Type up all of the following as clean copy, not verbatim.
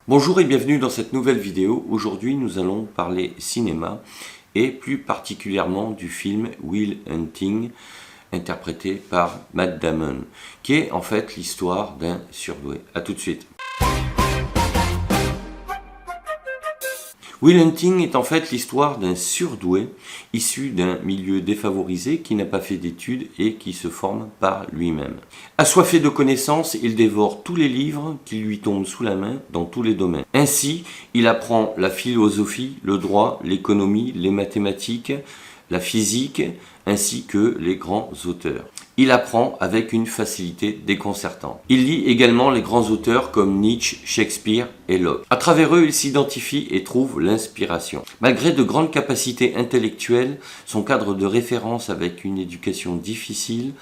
Bonjour et bienvenue dans cette nouvelle vidéo. Aujourd'hui nous allons parler cinéma et plus particulièrement du film Will Hunting interprété par Matt Damon qui est en fait l'histoire d'un surdoué. A tout de suite. Will Hunting est en fait l'histoire d'un surdoué issu d'un milieu défavorisé qui n'a pas fait d'études et qui se forme par lui-même. Assoiffé de connaissances, il dévore tous les livres qui lui tombent sous la main dans tous les domaines. Ainsi, il apprend la philosophie, le droit, l'économie, les mathématiques, la physique, ainsi que les grands auteurs. Il apprend avec une facilité déconcertante. Il lit également les grands auteurs comme Nietzsche, Shakespeare et Locke. À travers eux, il s'identifie et trouve l'inspiration. Malgré de grandes capacités intellectuelles, son cadre de référence avec une éducation difficile,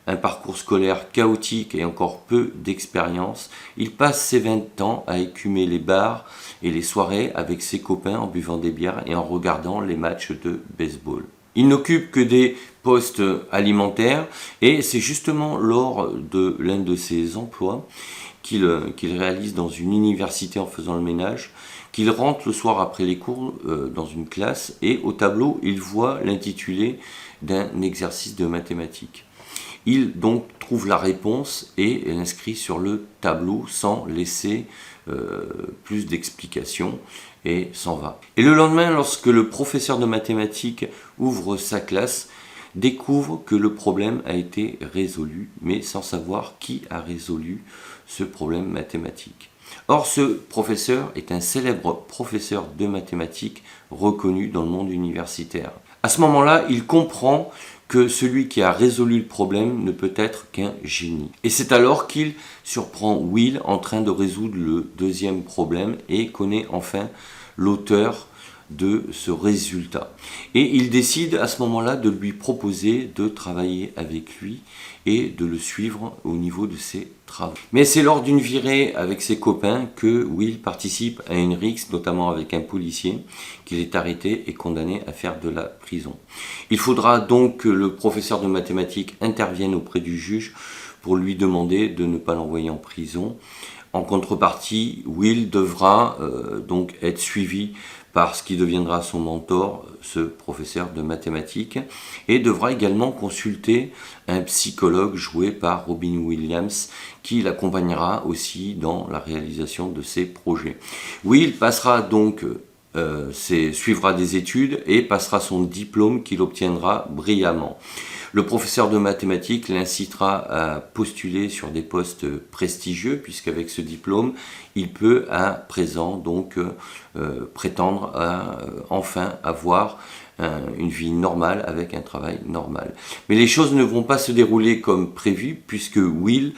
un parcours scolaire chaotique et encore peu d'expérience, il passe ses 20 ans à écumer les bars et les soirées avec ses copains en buvant des bières et en regardant les matchs de baseball. Il n'occupe que des postes alimentaires et c'est justement lors de l'un de ses emplois qu'il réalise dans une université en faisant le ménage qu'il rentre le soir après les cours dans une classe et au tableau il voit l'intitulé d'un exercice de mathématiques. Il donc trouve la réponse et l'inscrit sur le tableau sans laisser plus d'explications et s'en va. Et le lendemain, lorsque le professeur de mathématiques ouvre sa classe, découvre que le problème a été résolu, mais sans savoir qui a résolu ce problème mathématique. Or, ce professeur est un célèbre professeur de mathématiques reconnu dans le monde universitaire. À ce moment-là, il comprend que celui qui a résolu le problème ne peut être qu'un génie. Et c'est alors qu'il surprend Will en train de résoudre le deuxième problème et connaît enfin l'auteur de ce résultat. Et il décide à ce moment-là de lui proposer de travailler avec lui et de le suivre au niveau de ses travaux. Mais c'est lors d'une virée avec ses copains que Will participe à une rixe, notamment avec un policier, qu'il est arrêté et condamné à faire de la prison. Il faudra donc que le professeur de mathématiques intervienne auprès du juge pour lui demander de ne pas l'envoyer en prison. En contrepartie, Will devra donc être suivi par ce qui deviendra son mentor, ce professeur de mathématiques, et devra également consulter un psychologue joué par Robin Williams qui l'accompagnera aussi dans la réalisation de ses projets. Will passera donc suivra des études et passera son diplôme qu'il obtiendra brillamment. Le professeur de mathématiques l'incitera à postuler sur des postes prestigieux puisqu'avec ce diplôme, il peut à présent donc prétendre à enfin avoir une vie normale avec un travail normal. Mais les choses ne vont pas se dérouler comme prévu puisque Will,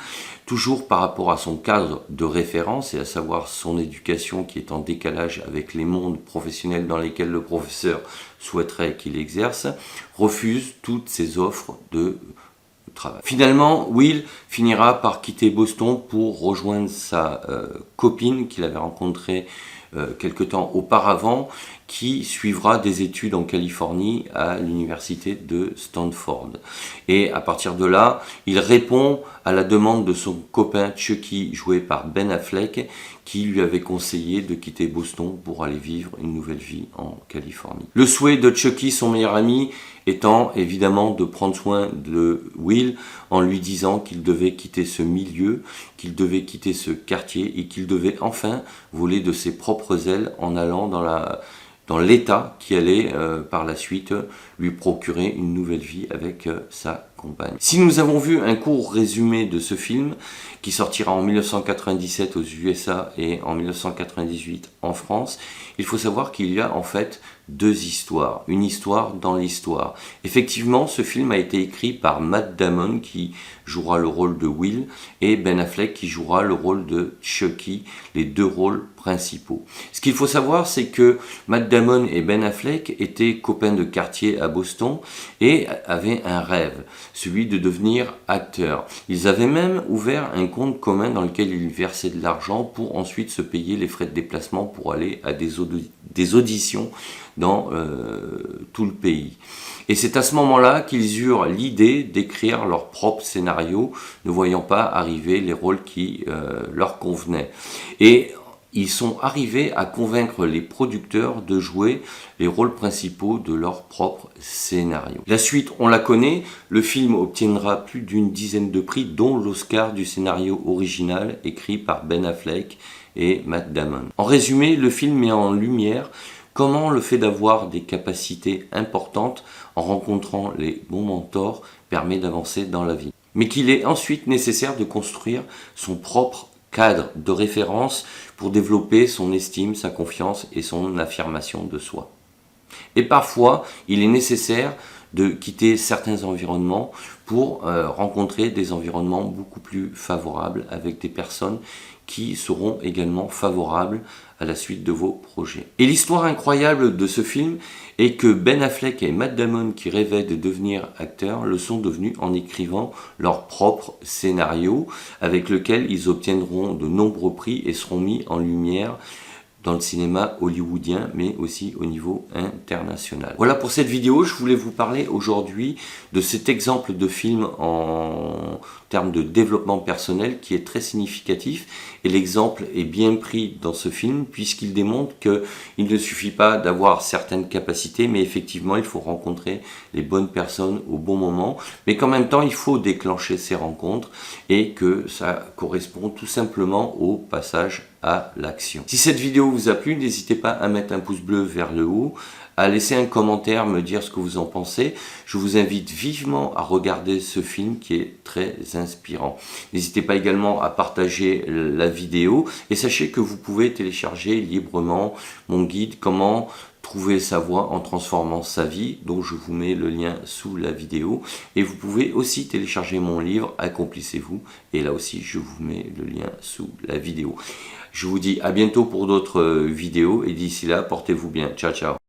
toujours par rapport à son cadre de référence et à savoir son éducation qui est en décalage avec les mondes professionnels dans lesquels le professeur souhaiterait qu'il exerce, refuse toutes ses offres de travail. Finalement, Will finira par quitter Boston pour rejoindre sa copine qu'il avait rencontrée quelque temps auparavant, qui suivra des études en Californie à l'université de Stanford. Et à partir de là, il répond à la demande de son copain Chucky, joué par Ben Affleck, qui lui avait conseillé de quitter Boston pour aller vivre une nouvelle vie en Californie. Le souhait de Chucky, son meilleur ami, étant évidemment de prendre soin de Will en lui disant qu'il devait quitter ce milieu, qu'il devait quitter ce quartier et qu'il devait enfin voler de ses propres ailes en allant dans l'état qui allait par la suite lui procurer une nouvelle vie avec sa compagne. Si nous avons vu un court résumé de ce film qui sortira en 1997 aux USA et en 1998 en France, il faut savoir qu'il y a en fait deux histoires, une histoire dans l'histoire. Effectivement, ce film a été écrit par Matt Damon qui jouera le rôle de Will et Ben Affleck qui jouera le rôle de Chucky, les deux rôles principaux. Ce qu'il faut savoir, c'est que Matt Damon et Ben Affleck étaient copains de quartier à Boston et avaient un rêve, celui de devenir acteurs. Ils avaient même ouvert un compte commun dans lequel ils versaient de l'argent pour ensuite se payer les frais de déplacement pour aller à des auditions dans tout le pays. Et c'est à ce moment-là qu'ils eurent l'idée d'écrire leur propre scénario, ne voyant pas arriver les rôles qui leur convenaient. Et ils sont arrivés à convaincre les producteurs de jouer les rôles principaux de leur propre scénario. La suite, on la connaît, le film obtiendra plus d'une dizaine de prix, dont l'Oscar du scénario original écrit par Ben Affleck et Matt Damon. En résumé, le film met en lumière comment le fait d'avoir des capacités importantes en rencontrant les bons mentors permet d'avancer dans la vie. Mais qu'il est ensuite nécessaire de construire son propre cadre de référence pour développer son estime, sa confiance et son affirmation de soi. Et parfois, il est nécessaire de quitter certains environnements pour rencontrer des environnements beaucoup plus favorables avec des personnes qui seront également favorables à la suite de vos projets. Et l'histoire incroyable de ce film est que Ben Affleck et Matt Damon, qui rêvaient de devenir acteurs, le sont devenus en écrivant leur propre scénario avec lequel ils obtiendront de nombreux prix et seront mis en lumière dans le cinéma hollywoodien, mais aussi au niveau international. Voilà pour cette vidéo, je voulais vous parler aujourd'hui de cet exemple de film en termes de développement personnel qui est très significatif, et l'exemple est bien pris dans ce film puisqu'il démontre qu'il ne suffit pas d'avoir certaines capacités, mais effectivement il faut rencontrer les bonnes personnes au bon moment, mais qu'en même temps il faut déclencher ces rencontres et que ça correspond tout simplement au passage à l'action. Si cette vidéo vous a plu, n'hésitez pas à mettre un pouce bleu vers le haut, à laisser un commentaire, me dire ce que vous en pensez. Je vous invite vivement à regarder ce film qui est très inspirant. N'hésitez pas également à partager la vidéo et sachez que vous pouvez télécharger librement mon guide Comment trouver sa voie en transformant sa vie, dont je vous mets le lien sous la vidéo. Et vous pouvez aussi télécharger mon livre Accomplissez-vous, et là aussi je vous mets le lien sous la vidéo. Je vous dis à bientôt pour d'autres vidéos et d'ici là, portez-vous bien. Ciao, ciao.